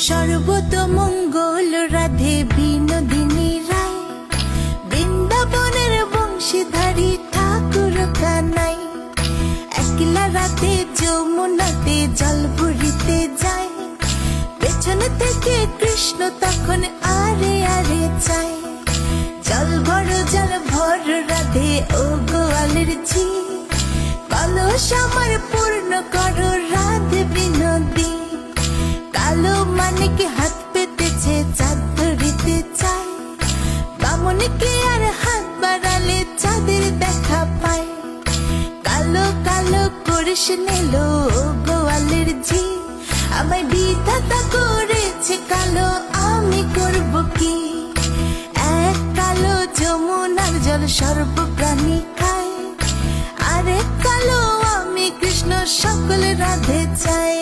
সর্বতমঙ্গল রাধে বিনোদিনী রায়, বৃন্দাবনের বংশীধারী ঠাকুর কানাই। একলা রাতে যমুনাতে জল ভরিতে যায়, পেছন থেকে কৃষ্ণ তখন আরে আরে চায়। জল ভর রাধে ও গোয়ালের ঝি, কলস আমার পূর্ণ করো রাধে বিনোদী। কালো মানিক হাত পেতেছে চাঁদ ধরিতে চায়, বামনকে আর হাত বাড়ালে চাঁদের দেখা পায়। কালো কালো করিস নিল গোয়ালের ঝি, আমায় বিধাতা করেছে কালো, আমি করব কি? এক কালো যমুনার জল সর্ব প্রাণী খায়, আরেক কালো আমি কৃষ্ণ সকল রাধে চাই।